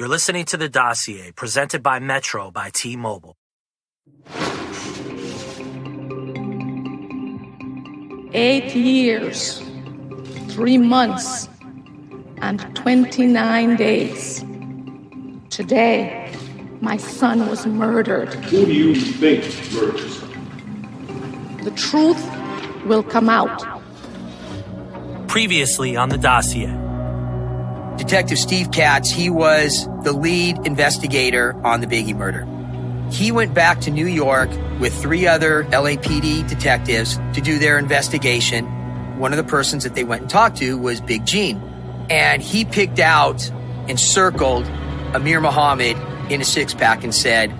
You're listening to The Dossier, presented by Metro by T-Mobile. 8 years, 3 months, and 29 days. Today, my son was murdered. Who do you think murdered his son? The truth will come out. Previously on The Dossier. Detective Steve Katz, he was the lead investigator on the Biggie murder. He went back to New York with 3 other LAPD detectives to do their investigation. One of the persons that they went and talked to was Big Gene. And he picked out and circled Amir Muhammad in a 6-pack and said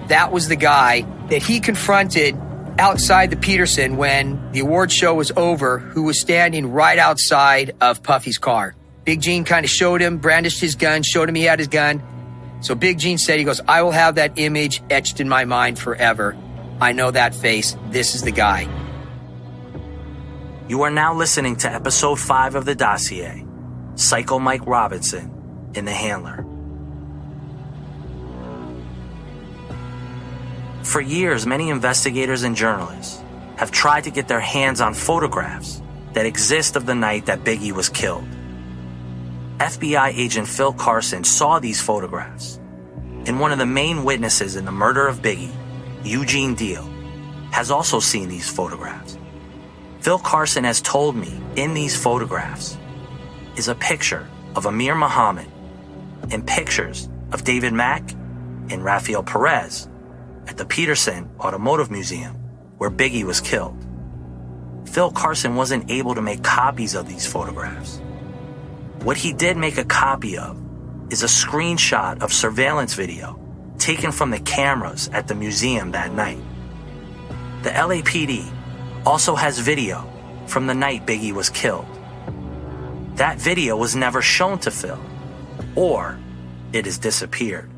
that was the guy that he confronted outside the Peterson when the award show was over, who was standing right outside of Puffy's car. Big Gene kind of showed him, brandished his gun, showed him he had his gun. So Big Gene said, he goes, I will have that image etched in my mind forever. I know that face. This is the guy. You are now listening to episode 5 of The Dossier, Psycho Mike Robinson in The Handler. For years, many investigators and journalists have tried to get their hands on photographs that exist of the night that Biggie was killed. FBI agent Phil Carson saw these photographs, and one of the main witnesses in the murder of Biggie, Eugene Deal, has also seen these photographs. Phil Carson has told me in these photographs is a picture of Amir Muhammad and pictures of David Mack and Rafael Perez at the Peterson Automotive Museum where Biggie was killed. Phil Carson wasn't able to make copies of these photographs. What he did make a copy of is a screenshot of surveillance video taken from the cameras at the museum that night. The LAPD also has video from the night Biggie was killed. That video was never shown to Phil, or it has disappeared.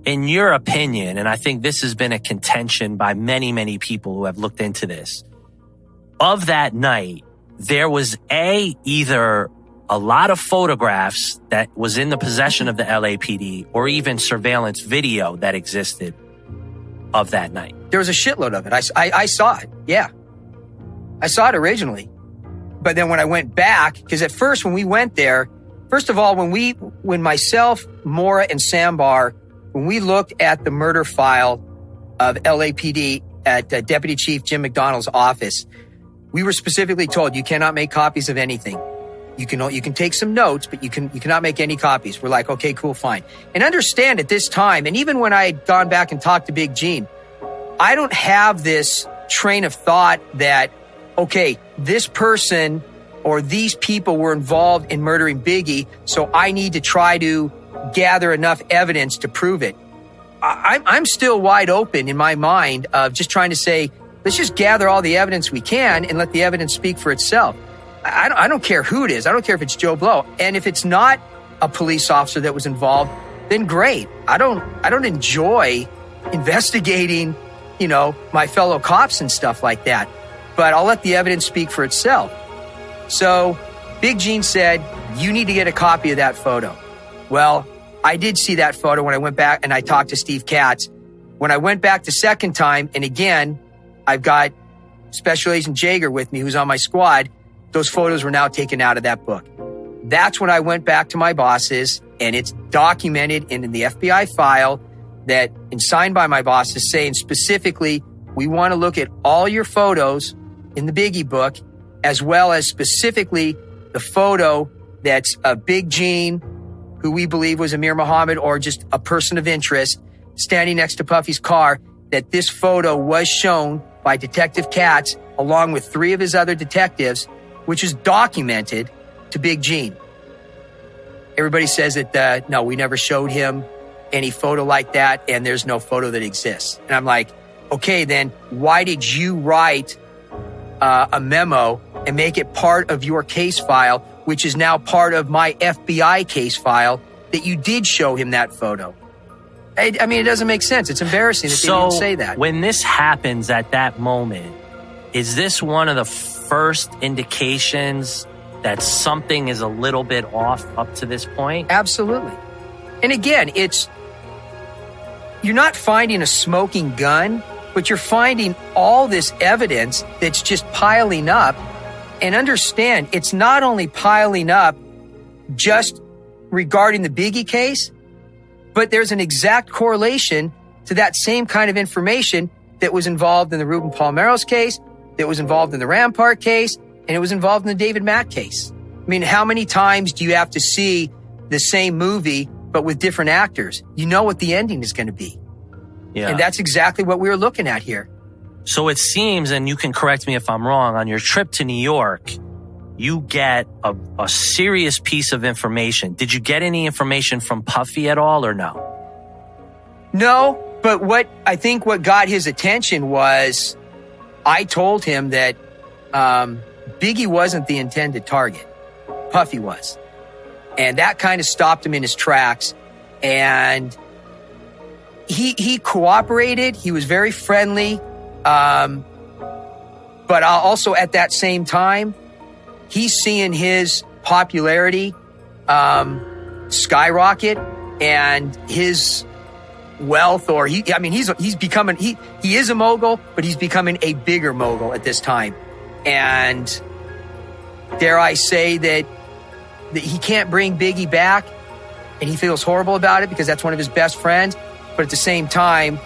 In your opinion, and I think this has been a contention by many, many people who have looked into this, of that night, there was either a lot of photographs that was in the possession of the LAPD or even surveillance video that existed of that night. There was a shitload of it. I saw it. Yeah. I saw it originally. But then when I went back, because at first when we went there, first of all, when myself, Maura, and Sambar, when we looked at the murder file of LAPD at Deputy Chief Jim McDonald's office, we were specifically told you cannot make copies of anything. You can take some notes, but you cannot make any copies. We're like, okay, cool, fine. And understand at this time, and even when I had gone back and talked to Big Gene, I don't have this train of thought that, okay, this person or these people were involved in murdering Biggie, so I need to try to gather enough evidence to prove it. I'm still wide open in my mind of just trying to say, let's just gather all the evidence we can and let the evidence speak for itself. I don't care who it is. I don't care if it's Joe Blow. And if it's not a police officer that was involved, then great. I don't enjoy investigating, my fellow cops and stuff like that. But I'll let the evidence speak for itself. So Big Gene said, you need to get a copy of that photo. Well, I did see that photo when I went back and I talked to Steve Katz. When I went back the second time, and again, I've got Special Agent Jaeger with me, who's on my squad. Those photos were now taken out of that book. That's when I went back to my bosses, and it's documented in the FBI file that, and signed by my bosses, saying specifically, we want to look at all your photos in the Biggie book, as well as specifically the photo that's of Big Gene, who we believe was Amir Muhammad or just a person of interest, standing next to Puffy's car, that this photo was shown by Detective Katz along with 3 of his other detectives, which is documented to Big Gene. Everybody says that, no, we never showed him any photo like that, and there's no photo that exists. And I'm like, okay, then why did you write a memo and make it part of your case file, which is now part of my FBI case file, that you did show him that photo? I mean, it doesn't make sense. It's embarrassing that they didn't say that. When this happens at that moment, is this one of the first indications that something is a little bit off up to this point? Absolutely. And again, you're not finding a smoking gun, but you're finding all this evidence that's just piling up. And understand, it's not only piling up just regarding the Biggie case, but there's an exact correlation to that same kind of information that was involved in the Ruben Palmero's case, that was involved in the Rampart case, and it was involved in the David Mack case. I mean, how many times do you have to see the same movie, but with different actors? You know what the ending is going to be. Yeah. And that's exactly what we were looking at here. So it seems, and you can correct me if I'm wrong, on your trip to New York, you get a serious piece of information. Did you get any information from Puffy at all or no? No, but what got his attention was I told him that Biggie wasn't the intended target. Puffy was. And that kind of stopped him in his tracks. And he cooperated. He was very friendly. But also at that same time, he's seeing his popularity skyrocket, and his wealth, he's becoming, he is a mogul, but he's becoming a bigger mogul at this time. And dare I say that he can't bring Biggie back, and he feels horrible about it because that's one of his best friends. But at the same time,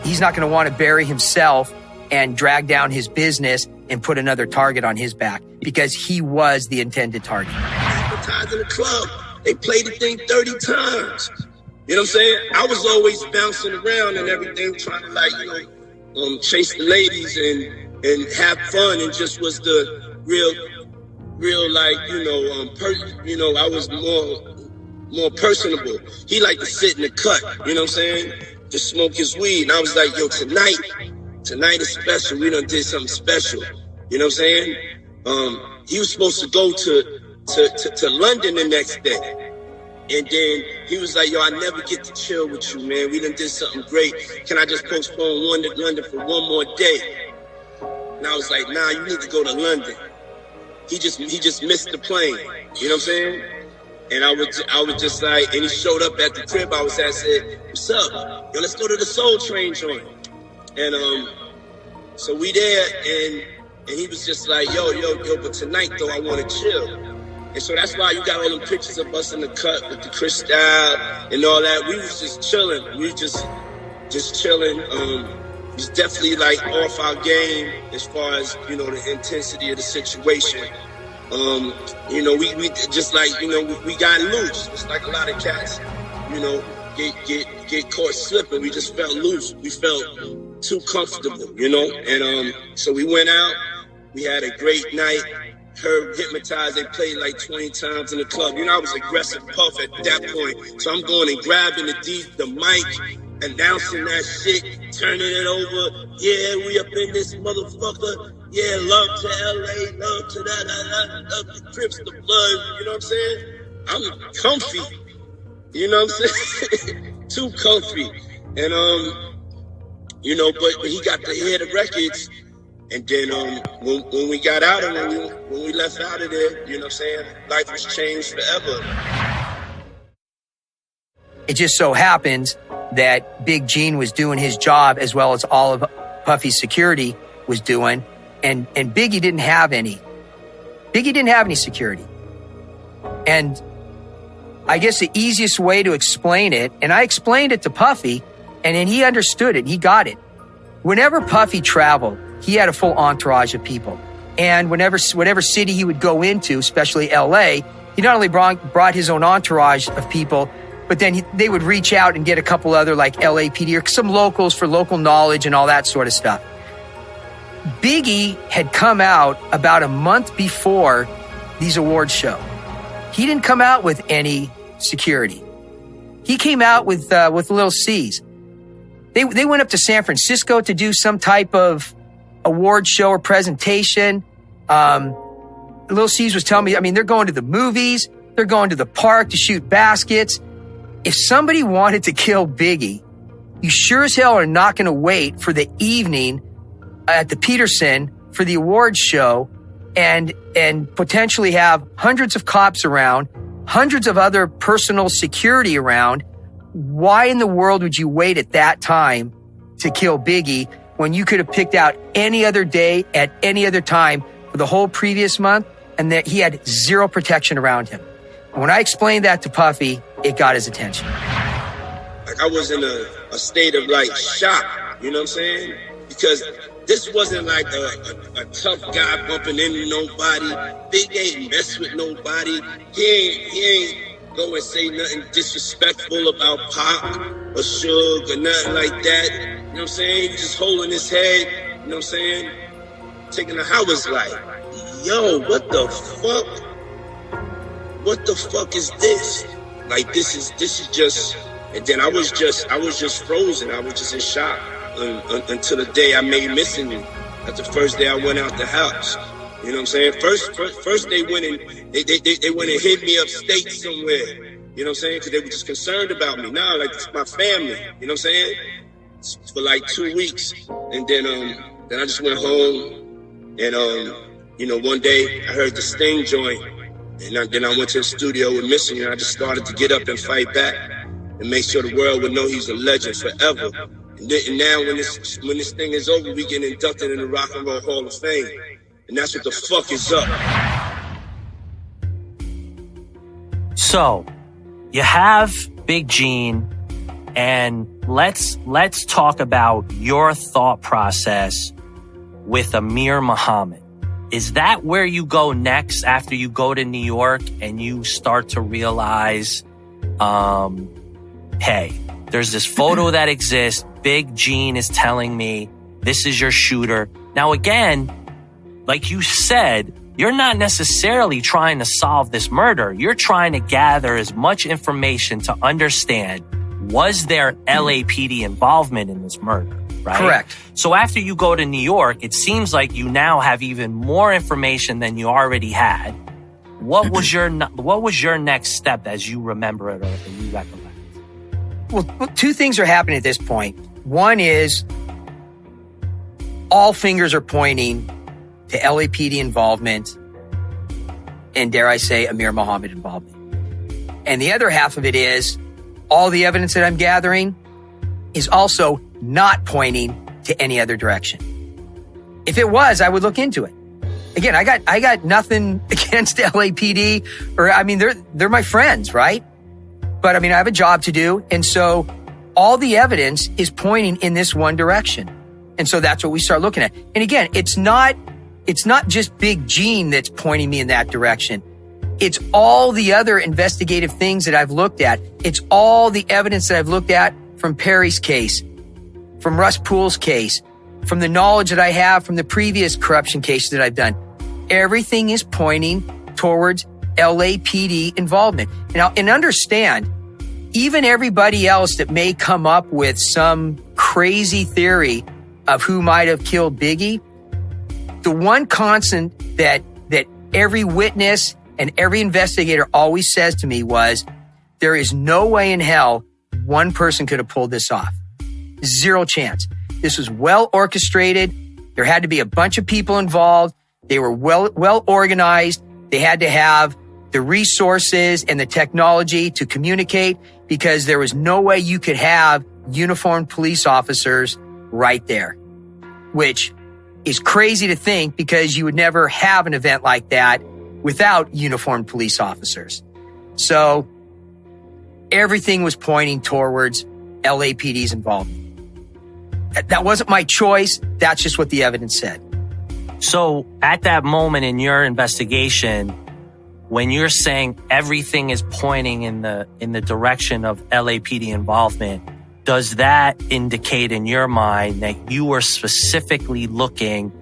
he's not going to want to bury himself and drag down his business and put another target on his back, because he was the intended target. Advertising the club, they played the thing 30 times. You know what I'm saying? I was always bouncing around and everything, trying to chase the ladies and have fun, and just was the real I was more personable. He liked to sit in the cut, you know what I'm saying? Just smoke his weed. And I was like, yo, tonight is special. We done did something special. You know what I'm saying? He was supposed to go to London the next day. And then he was like, yo, I never get to chill with you, man. We done did something great. Can I just postpone London for one more day? And I was like, nah, you need to go to London. He just missed the plane. You know what I'm saying? And I was just like, and he showed up at the crib I was at, said, what's up? Yo, let's go to the Soul Train joint. And so we there, and he was just like, yo, but tonight though, I want to chill. And so that's why you got all them pictures of us in the cut with the crystal and all that. We was just chilling. We just chilling. He's definitely like off our game as far as, the intensity of the situation. We just like, we got loose. It's like a lot of cats, get caught slipping. We just felt loose. We felt too comfortable, And so we went out. We had a great night. Heard Hypnotized. They played like 20 times in the club. I was aggressive Puff at that point. So I'm going and grabbing the mic, announcing that shit, turning it over. Yeah, we up in this motherfucker. Yeah, love to LA, love to that, love the Crips, the Blood. You know what I'm saying? I'm comfy. You know what I'm saying? Too comfy. And, but he got to hear the records. And then when we got out of when we left out of there, you know what I'm saying? Life was changed forever. It just so happened that Big Gene was doing his job as well as all of Puffy's security was doing. And Biggie didn't have any. Biggie didn't have any security. And I guess the easiest way to explain it, and I explained it to Puffy, and then he understood it. He got it. Whenever Puffy traveled, he had a full entourage of people. And whatever city he would go into, especially LA, he not only brought his own entourage of people, but then they would reach out and get a couple other like LAPD or some locals for local knowledge and all that sort of stuff. Biggie had come out about a month before these awards show. He didn't come out with any security. He came out with Little C's. They went up to San Francisco to do some type of award show or presentation. Little C's was telling me, they're going to the movies. They're going to the park to shoot baskets. If somebody wanted to kill Biggie, you sure as hell are not going to wait for the evening at the Peterson for the awards show and potentially have hundreds of cops around, hundreds of other personal security around, why in the world would you wait at that time to kill Biggie when you could have picked out any other day at any other time for the whole previous month and that he had zero protection around him? And when I explained that to Puffy, it got his attention. Like I was in a state of like shock, you know what I'm saying? Because this wasn't like a tough guy bumping into nobody. Big ain't mess with nobody. He ain't go and say nothing disrespectful about Pop or Suge or nothing like that. You know what I'm saying? Just holding his head, you know what I'm saying? Taking a, I was like, yo, what the fuck? What the fuck is this? Like this is just, and then I was just frozen. I was just in shock until the day I made missing. That's the first day I went out the house. You know what I'm saying? First they went and they went and hid me upstate somewhere. You know what I'm saying? Because they were just concerned about me. Now, like it's my family. You know what I'm saying? For like 2 weeks, and then I just went home, and you know, one day I heard the Sting joint, and then I went to the studio with Missing, and I just started to get up and fight back and make sure the world would know he's a legend forever. And now when this thing is over, we get inducted in the Rock and Roll Hall of Fame. And that's what the fuck is up. So, you have Big Gene, and let's talk about your thought process with Amir Muhammad. Is that where you go next after you go to New York and you start to realize, hey, there's this photo that exists. Big Gene is telling me this is your shooter. Now, again, like you said, you're not necessarily trying to solve this murder. You're trying to gather as much information to understand, was there LAPD involvement in this murder, right? Correct. So after you go to New York, it seems like you now have even more information than you already had. What was your next step as you remember it or you recollect? Well, two things are happening at this point. One is all fingers are pointing to LAPD involvement and, dare I say, Amir Muhammad involvement. And the other half of it is all the evidence that I'm gathering is also not pointing to any other direction. If it was, I would look into it. Again, I got nothing against LAPD, or I mean, they're my friends, right? But I mean, I have a job to do. And so all the evidence is pointing in this one direction. And so that's what we start looking at. And again, it's not just Big Gene that's pointing me in that direction. It's all the other investigative things that I've looked at. It's all the evidence that I've looked at from Perry's case, from Russ Poole's case, from the knowledge that I have from the previous corruption cases that I've done. Everything is pointing towards LAPD involvement. And understand, even everybody else that may come up with some crazy theory of who might have killed Biggie, the one constant that every witness and every investigator always says to me was, there is no way in hell one person could have pulled this off. Zero chance. This was well orchestrated. There had to be a bunch of people involved. They were well organized. They had to have the resources and the technology to communicate, because there was no way you could have uniformed police officers right there, which is crazy to think, because you would never have an event like that without uniformed police officers. So everything was pointing towards LAPD's involvement. That wasn't my choice. That's just what the evidence said. So at that moment in your investigation, when you're saying everything is pointing in the direction of LAPD involvement, does that indicate in your mind that you were specifically looking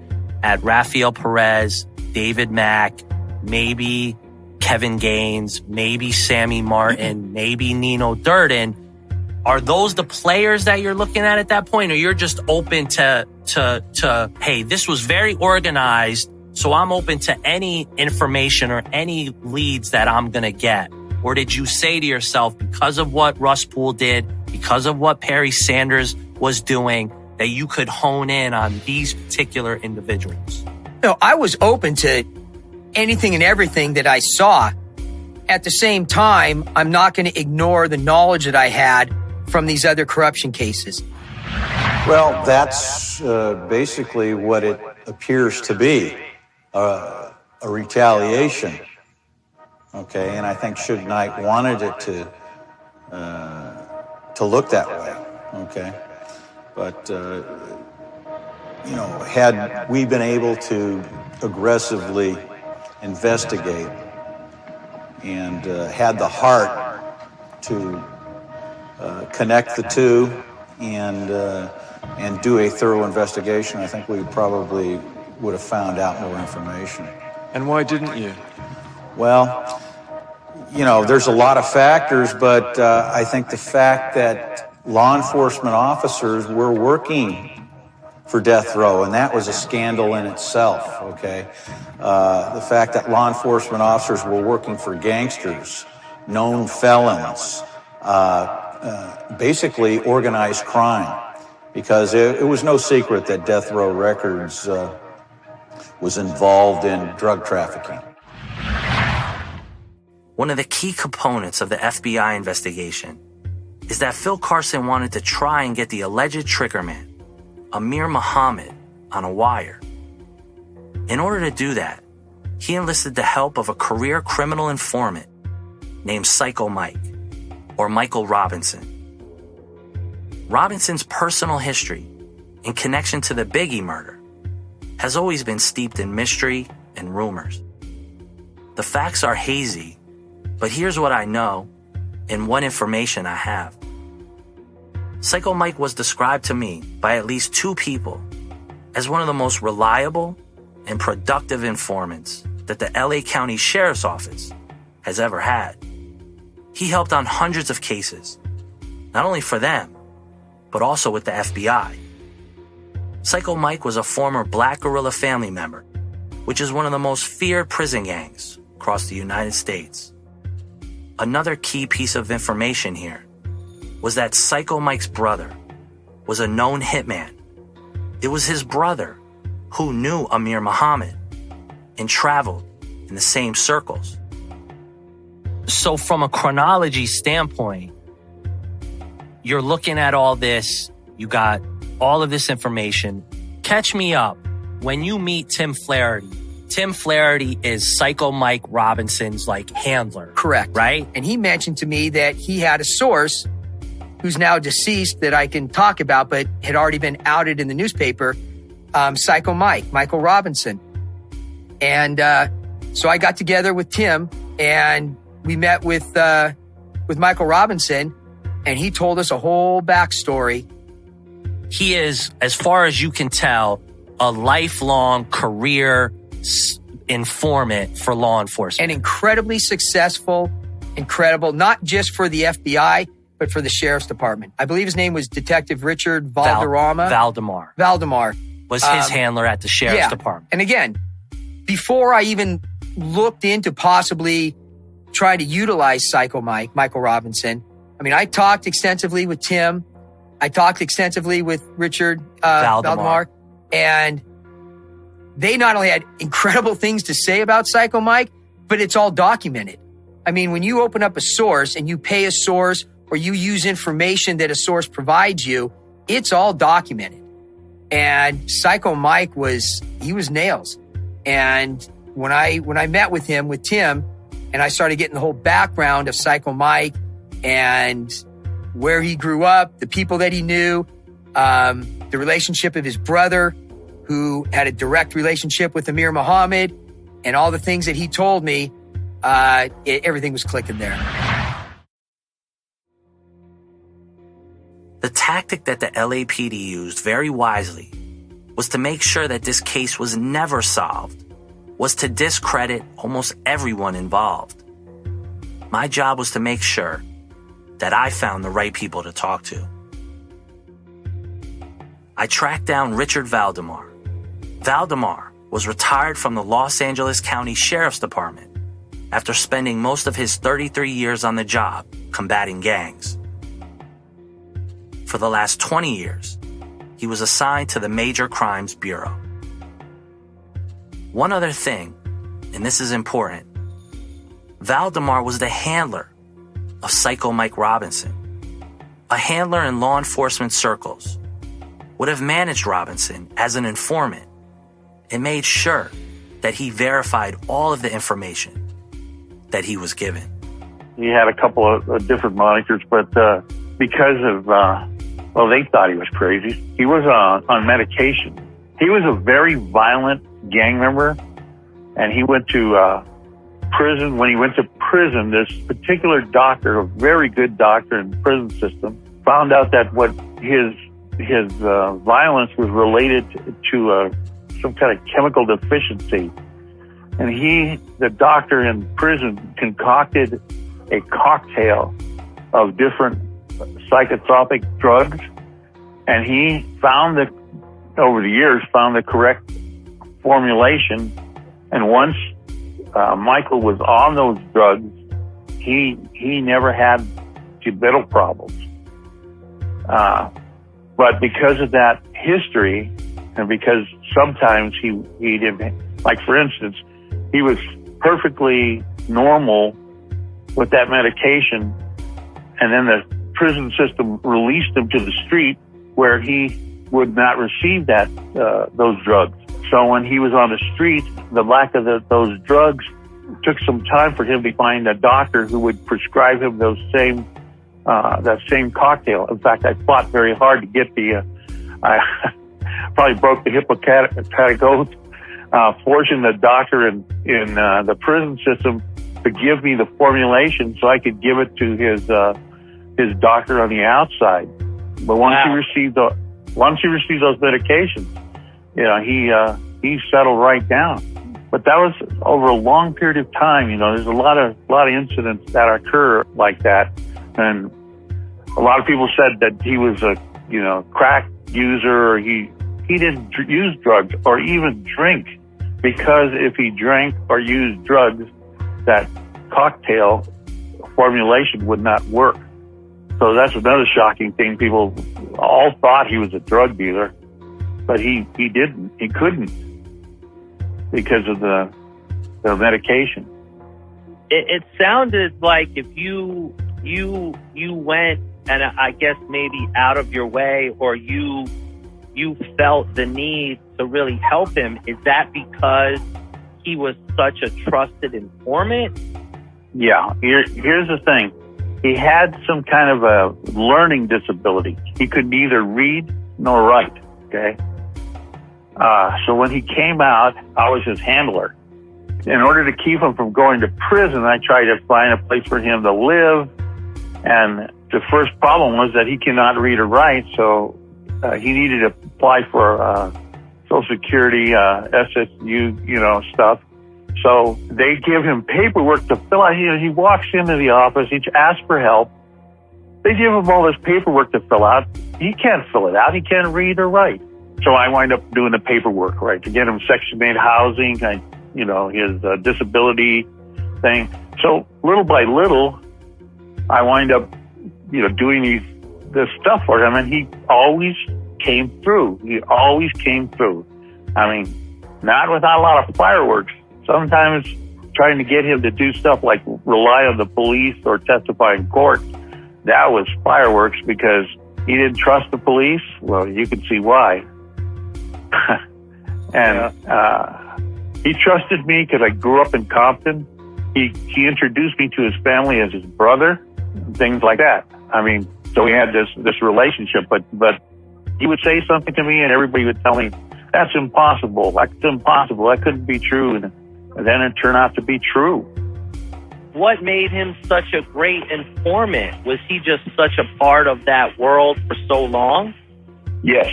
at Rafael Perez, David Mack, maybe Kevin Gaines, maybe Sammy Martin, maybe Nino Durden? Are those the players that you're looking at that point? Or you're just open to, hey, this was very organized, so I'm open to any information or any leads that I'm going to get? Or did you say to yourself, because of what Russ Poole did, because of what Perry Sanders was doing, that you could hone in on these particular individuals? No, I was open to anything and everything that I saw. At the same time, I'm not going to ignore the knowledge that I had from these other corruption cases. Well, that's basically what it appears to be, a retaliation. Okay, and I think Suge Knight wanted it to look that way. Okay, but had we been able to aggressively investigate and had the heart to connect the two and do a thorough investigation, I think we probably would have found out more information. And why didn't you? Well, there's a lot of factors, but I think the fact that law enforcement officers were working for death row, and that was a scandal in itself, okay? The fact that law enforcement officers were working for gangsters, known felons, basically organized crime, because it was no secret that Death Row Records was involved in drug trafficking. One of the key components of the FBI investigation is that Phil Carson wanted to try and get the alleged triggerman, Amir Muhammad, on a wire. In order to do that, he enlisted the help of a career criminal informant named Psycho Mike, or Michael Robinson. Robinson's personal history in connection to the Biggie murder has always been steeped in mystery and rumors. The facts are hazy, but here's what I know and what information I have. Psycho Mike was described to me by at least two people as one of the most reliable and productive informants that the LA County Sheriff's Office has ever had. He helped on hundreds of cases, not only for them, but also with the FBI. Psycho Mike was a former Black Guerrilla family member, which is one of the most feared prison gangs across the United States. Another key piece of information here was that Psycho Mike's brother was a known hitman. It was his brother who knew Amir Muhammad and traveled in the same circles. So from a chronology standpoint, you're looking at all this, you got all of this information. Catch me up. When you meet Tim Flaherty is Psycho Mike Robinson's handler. Correct. Right? And he mentioned to me that he had a source who's now deceased that I can talk about, but had already been outed in the newspaper, Psycho Mike, Michael Robinson. And so I got together with Tim and we met with Michael Robinson, and he told us a whole backstory. He is, as far as you can tell, a lifelong career informant for law enforcement. And incredibly successful, not just for the FBI, but for the Sheriff's Department. I believe his name was Detective Richard Valderrama. Valdemar was his handler at the Sheriff's Department. And again, before I even looked into possibly trying to utilize Psycho Mike, Michael Robinson, I talked extensively with Tim. I talked extensively with Richard Valdemar. And they not only had incredible things to say about Psycho Mike, but it's all documented. When you open up a source and you pay a source or you use information that a source provides you, it's all documented. And Psycho Mike was nails. And when I met with Tim, and I started getting the whole background of Psycho Mike and where he grew up, the people that he knew, the relationship of his brother, who had a direct relationship with Amir Muhammad, and all the things that he told me, everything was clicking there. The tactic that the LAPD used very wisely was to make sure that this case was never solved, was to discredit almost everyone involved. My job was to make sure that I found the right people to talk to. I tracked down Richard Valdemar. Valdemar was retired from the Los Angeles County Sheriff's Department after spending most of his 33 years on the job combating gangs. For the last 20 years, he was assigned to the Major Crimes Bureau. One other thing and this is important, Valdemar was the handler of Psycho Mike Robinson. A handler in law enforcement circles would have managed Robinson as an informant and made sure that he verified all of the information that he was given. He had a couple of different monikers, but because of, they thought he was crazy. He was on medication. He was a very violent gang member, and he went to prison. When he went to prison, this particular doctor, a very good doctor in the prison system, found out that what his violence was related to some kind of chemical deficiency. And the doctor in prison, concocted a cocktail of different psychotropic drugs. And he found over the years, found the correct formulation. And once Michael was on those drugs, he never had mental problems. But because of that history, and because sometimes he didn't, like for instance, he was perfectly normal with that medication, and then the prison system released him to the street where he would not receive those drugs. So when he was on the street, the lack of those drugs took some time for him to find a doctor who would prescribe him that same cocktail. In fact, I fought very hard to get I probably broke the Hippocratic Oath, forcing the doctor in the prison system to give me the formulation so I could give it to his doctor on the outside. But once he received those medications, he settled right down. But that was over a long period of time. There's a lot of incidents that occur like that, and a lot of people said that he was a crack user, or he didn't use drugs or even drink, because if he drank or used drugs, that cocktail formulation would not work. So that's another shocking thing. People all thought he was a drug dealer, but he didn't. He couldn't because of the medication. It sounded like if you went, and I guess maybe out of your way, or you felt the need to really help him, is that because he was such a trusted informant? Yeah. Here's the thing. He had some kind of a learning disability. He could neither read nor write, okay? So when he came out, I was his handler. In order to keep him from going to prison, I tried to find a place for him to live. And the first problem was that he cannot read or write, so he needed to apply for Social Security, SSU, stuff. So they give him paperwork to fill out. He walks into the office, he asks for help. They give him all this paperwork to fill out. He can't fill it out. He can't read or write. So I wind up doing the paperwork, right, to get him Section 8 housing, his disability thing. So little by little, I wind up, doing this stuff for him, and he always came through. He always came through. I mean, not without a lot of fireworks. Sometimes trying to get him to do stuff like rely on the police or testify in court, that was fireworks, because he didn't trust the police. Well, you can see why. And he trusted me because I grew up in Compton. He introduced me to his family as his brother, things like that. I mean, so we had this relationship, but he would say something to me and everybody would tell me, that's impossible. That's impossible. That couldn't be true. And then it turned out to be true. What made him such a great informant? Was he just such a part of that world for so long? Yes.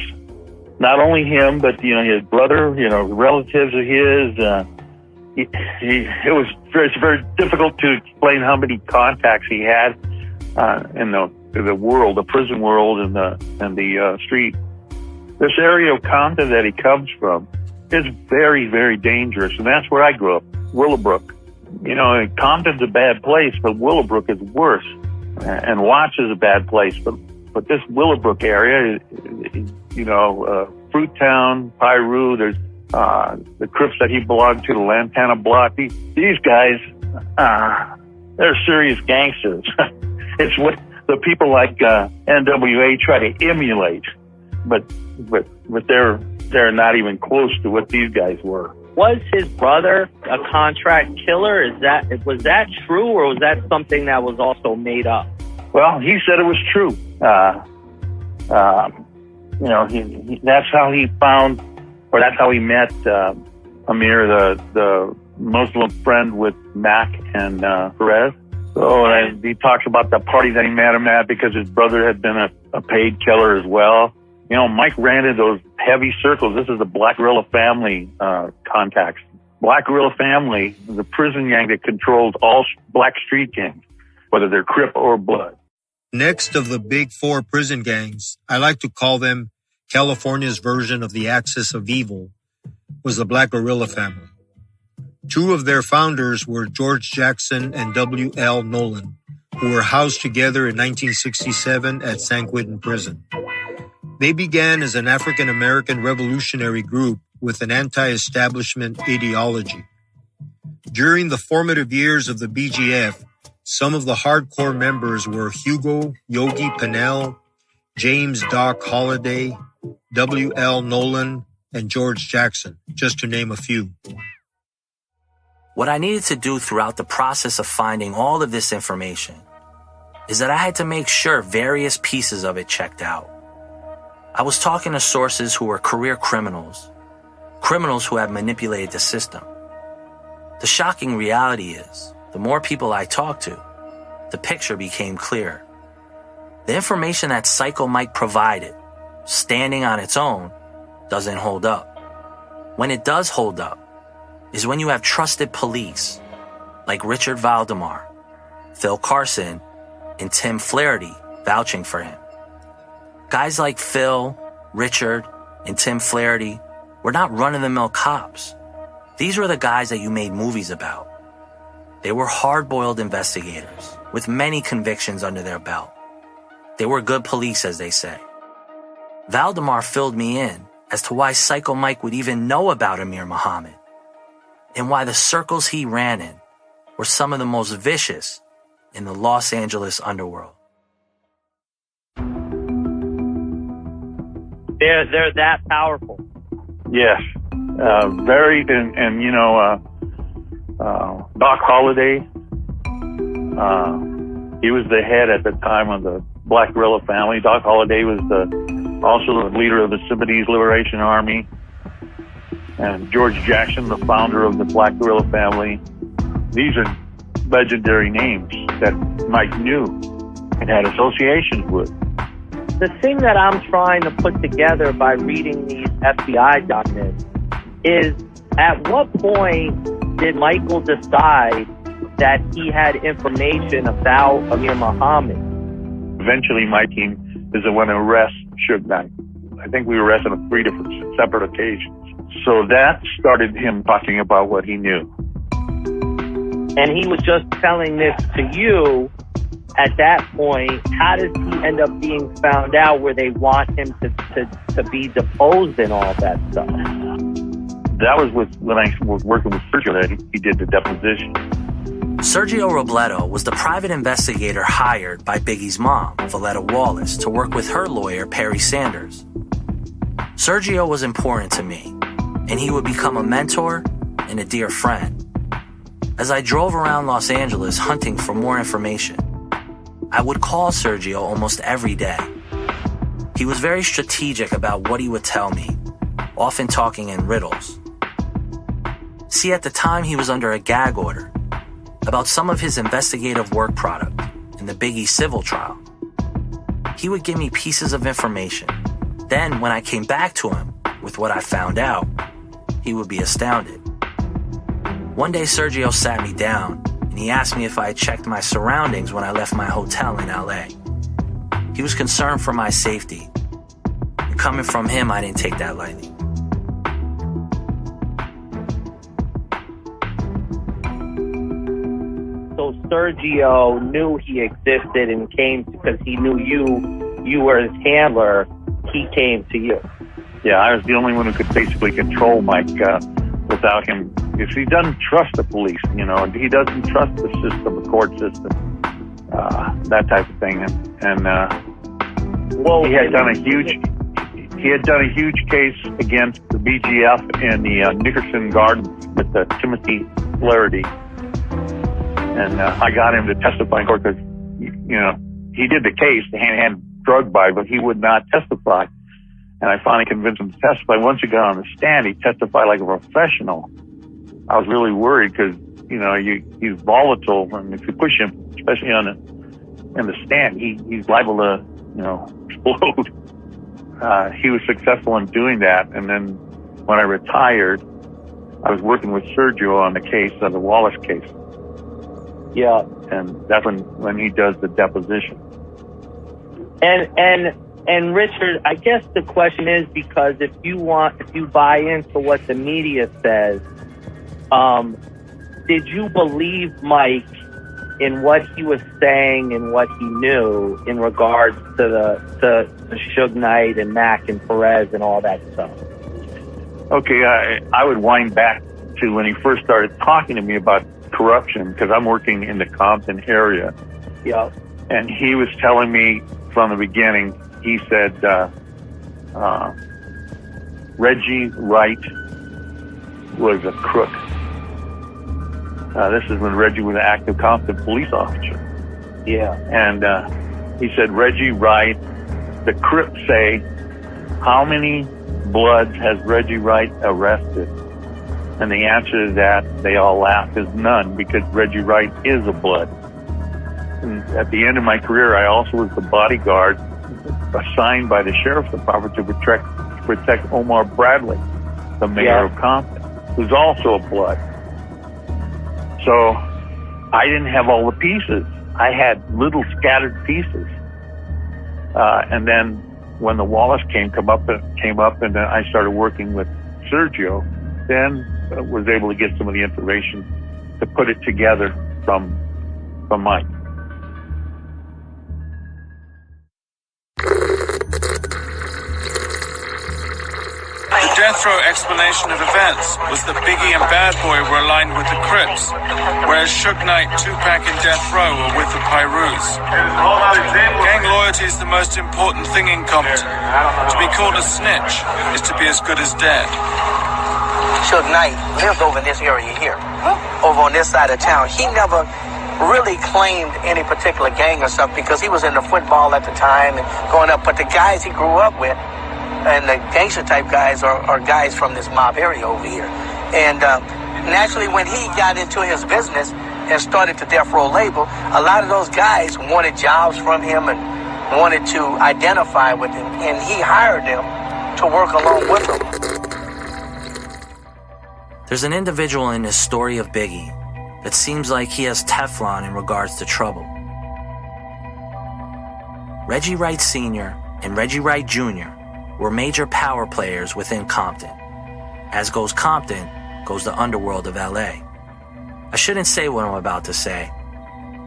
Not only him, but, his brother, relatives of his. It's very difficult to explain how many contacts he had in the world, the prison world, and the street. This area of Compton that he comes from is very, very dangerous, and that's where I grew up, Willowbrook. Compton's a bad place, but Willowbrook is worse, and Watts is a bad place, but this Willowbrook area, Fruit Town, Piru, there's the Crips that he belonged to, the Lantana Block. These guys, they're serious gangsters. It's what the people like NWA try to emulate, but they're not even close to what these guys were. Was his brother a contract killer? Was that true, or was that something that was also made up? Well, he said it was true. That's how he found, or that's how he met Amir, the Muslim friend with Mac and Perez. So he talks about the party that he met him at because his brother had been a paid killer as well. You know, Mike ran into those heavy circles. This is the Black Gorilla Family contacts. Black Gorilla Family is a prison gang that controls all black street gangs, whether they're Crip or Blood. Next of the big four prison gangs, I like to call them California's version of the Axis of Evil, was the Black Gorilla Family. Two of their founders were George Jackson and W.L. Nolan, who were housed together in 1967 at San Quentin Prison. They began as an African-American revolutionary group with an anti-establishment ideology. During the formative years of the BGF, some of the hardcore members were Hugo Yogi Pennell, James Doc Holliday, W.L. Nolan, and George Jackson, just to name a few. What I needed to do throughout the process of finding all of this information is that I had to make sure various pieces of it checked out. I was talking to sources who were career criminals who had manipulated the system. The shocking reality is, the more people I talked to, the picture became clear. The information that Psycho Mike provided, standing on its own, doesn't hold up. When it does hold up, is when you have trusted police like Richard Valdemar, Phil Carson, and Tim Flaherty vouching for him. Guys like Phil, Richard, and Tim Flaherty were not run-of-the-mill cops. These were the guys that you made movies about. They were hard-boiled investigators with many convictions under their belt. They were good police, as they say. Valdemar filled me in as to why Psycho Mike would even know about Amir Muhammad and why the circles he ran in were some of the most vicious in the Los Angeles underworld. They're that powerful. Yes, very, and Doc Holliday, he was the head at the time of the Black Gorilla Family. Doc Holliday was also the leader of the Sudanese Liberation Army. And George Jackson, the founder of the Black Gorilla Family. These are legendary names that Mike knew and had associations with. The thing that I'm trying to put together by reading these FBI documents is, at what point did Michael decide that he had information about Amir Muhammad? Eventually, my team is the one to arrest Suge Knight. I think we arrested him on 3 different separate occasions. So that started him talking about what he knew. And he was just telling this to you at that point. How does he end up being found out where they want him to be deposed and all that stuff? That was when I was working with Sergio that he did the deposition. Sergio Robledo was the private investigator hired by Biggie's mom, Valletta Wallace, to work with her lawyer, Perry Sanders. Sergio was important to me, and he would become a mentor and a dear friend. As I drove around Los Angeles hunting for more information, I would call Sergio almost every day. He was very strategic about what he would tell me, often talking in riddles. See, at the time he was under a gag order about some of his investigative work product in the Biggie civil trial. He would give me pieces of information. Then, when I came back to him with what I found out, he would be astounded. One day, Sergio sat me down and he asked me if I had checked my surroundings when I left my hotel in LA. He was concerned for my safety. And coming from him, I didn't take that lightly. So Sergio knew he existed and came because he knew you were his handler. He came to you. Yeah, I was the only one who could basically control Mike without him. Because he doesn't trust the police, you know, he doesn't trust the system, the court system, that type of thing. And he had done a huge case against the BGF in the Nickerson Gardens with Timothy Flaherty. And I got him to testify in court because, you know, he did the case, the hand-to-hand drug buy, but he would not testify. And I finally convinced him to testify. Once he got on the stand, he testified like a professional. I was really worried because, you know, he's volatile, and if you push him, especially in the stand, he's liable to, you know, explode. He was successful in doing that, and then when I retired, I was working with Sergio on the case, the Wallace case. Yeah. And that's when he does the deposition. And Richard, I guess the question is, because if you buy into what the media says, did you believe Mike in what he was saying and what he knew in regards to the Suge Knight and Mac and Perez and all that stuff? Okay, I would wind back to when he first started talking to me about corruption, because I'm working in the Compton area. Yeah. And he was telling me from the beginning, he said, Reggie Wright was a crook. This is when Reggie was an active Compton police officer. Yeah. And he said, Reggie Wright, the Crips say, how many Bloods has Reggie Wright arrested? And the answer to that, they all laughed, is none, because Reggie Wright is a Blood. And at the end of my career, I also was the bodyguard assigned by the sheriff's department to protect Omar Bradley, the mayor of Compton, who's also a Blood. So I didn't have all the pieces. I had little scattered pieces. And then when the Wallace came up, and then I started working with Sergio, then was able to get some of the information to put it together from Mike. The death row explanation of events was that Biggie and Bad Boy were aligned with the Crips, whereas Suge Knight, Tupac, and Death Row were with the Pyrus. Gang loyalty is the most important thing in Compton. To be called a snitch is to be as good as dead. Suge Knight lived over in this area here, over on this side of town. He never really claimed any particular gang or stuff because he was into football at the time and going up. But the guys he grew up with, and the gangster type guys are guys from this mob area over here. And naturally, when he got into his business and started the Death Row label, a lot of those guys wanted jobs from him and wanted to identify with him, and he hired them to work along with him. There's an individual in this story of Biggie that seems like he has Teflon in regards to trouble. Reggie Wright Sr. and Reggie Wright Jr. were major power players within Compton. As goes Compton, goes the underworld of LA. I shouldn't say what I'm about to say,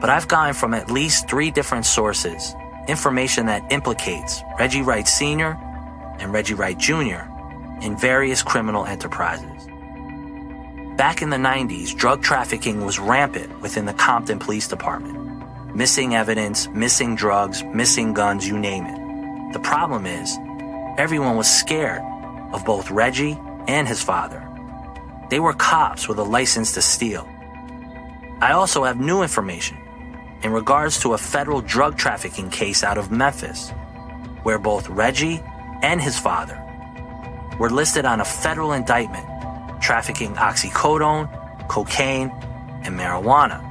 but I've gotten from at least 3 different sources information that implicates Reggie Wright Sr. and Reggie Wright Jr. in various criminal enterprises. Back in the 90s, drug trafficking was rampant within the Compton Police Department. Missing evidence, missing drugs, missing guns, you name it. The problem is, everyone was scared of both Reggie and his father. They were cops with a license to steal. I also have new information in regards to a federal drug trafficking case out of Memphis, where both Reggie and his father were listed on a federal indictment trafficking oxycodone, cocaine, and marijuana.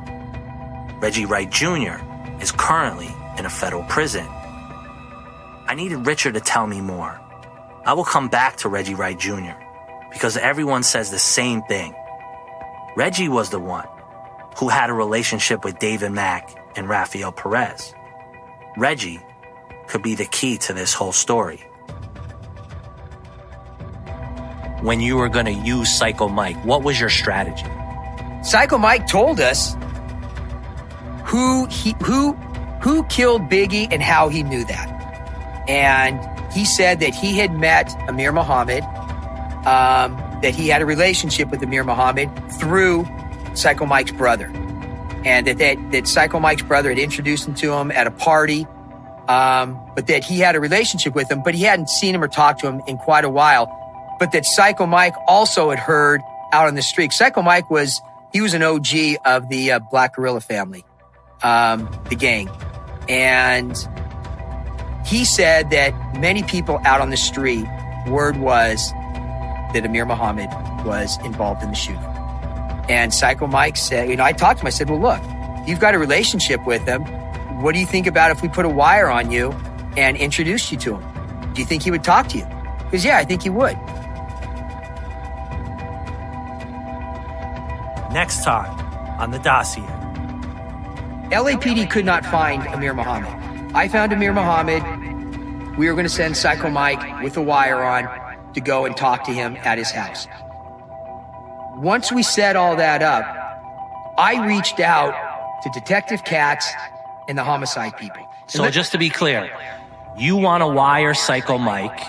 Reggie Wright Jr. is currently in a federal prison. I needed Richard to tell me more. I will come back to Reggie Wright Jr. because everyone says the same thing. Reggie was the one who had a relationship with David Mack and Rafael Perez. Reggie could be the key to this whole story. When you were going to use Psycho Mike, what was your strategy? Psycho Mike told us who killed Biggie and how he knew that. And he said that he had met Amir Muhammad, that he had a relationship with Amir Muhammad through Psycho Mike's brother. And that Psycho Mike's brother had introduced him to him at a party, but that he had a relationship with him, but he hadn't seen him or talked to him in quite a while. But that Psycho Mike also had heard out on the street. Psycho Mike was an OG of the Black Gorilla family, the gang. And he said that many people out on the street, word was that Amir Muhammad was involved in the shooting. And Psycho Mike said, I talked to him. I said, well, look, you've got a relationship with him. What do you think about if we put a wire on you and introduced you to him? Do you think he would talk to you? Because, yeah, I think he would. Next time on the Dossier. LAPD could not find Amir Muhammad. I found Amir Muhammad. We were going to send Psycho Mike with a wire on to go and talk to him at his house. Once we set all that up, I reached out to Detective Katz and the homicide people. So just to be clear, you want to wire Psycho Mike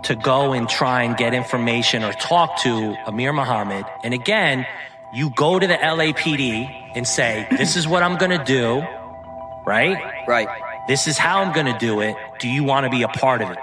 to go and try and get information or talk to Amir Muhammad. And again, you go to the LAPD and say, this is what I'm going to do, right? Right. This is how I'm going to do it. Do you want to be a part of it?